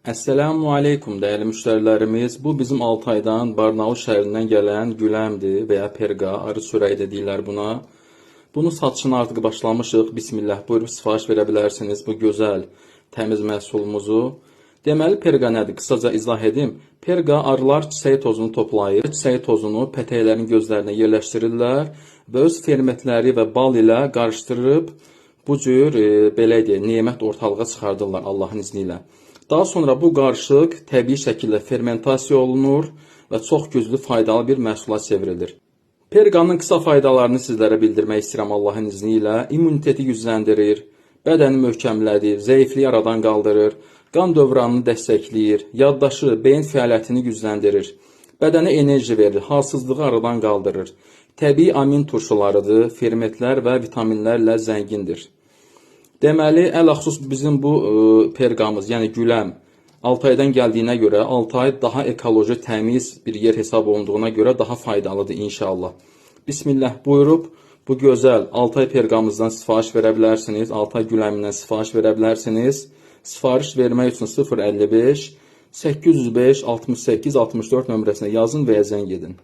Esselamu aleykum değerli müşterilerimiz. Bu bizim Altay'dan, Barnaul şəhərindən gələn güləmdir veya perqa, arı çörəyi də deyirlər buna. Bunu satışına artıq başlamışıq. Bismillah, buyurub sifariş verə bilərsiniz bu gözəl, təmiz məhsulumuzu. Deməli, perqa nədir? Qısaca izah edim. Perqa arılar çiçək tozunu toplayır. Çiçək tozunu pətəklərin gözlərinə yerləşdirirlər və öz fermentləri və bal ilə qarışdırıb bu cür, belə deyək, nemət ortalığa çıxardırlar Allahın izni ilə. Daha sonra bu qarışıq təbii şəkildə fermentasiya olunur və çox güclü faydalı bir məhsula çevrilir. Perqanın qısa faydalarını sizlərə bildirmək istəyirəm Allahın izni ilə. İmmuniteti gücləndirir, bədəni möhkəmlədir, zəifliyi aradan qaldırır, qan dövranını dəstəkləyir, yaddaşı, beyin fəaliyyətini gücləndirir, bədənə enerji verir, halsızlığı aradan qaldırır. Təbii amin turşularıdır, fermentlər və vitaminlərlə zəngindir. Deməli, ələxüsus bizim bu perqamız, yəni güləm, Altaydan gəldiyinə görə, Altay daha ekoloji, təmiz bir yer hesab olunduğuna görə daha faydalıdır inşallah. Bismillah, buyurub bu gözəl Altay perqamızdan sifariş verə bilərsiniz, Altay güləmindən sifariş verə bilərsiniz. Sifariş vermək üçün 055 805 68 64 nömrəsinə yazın və ya zəng edin.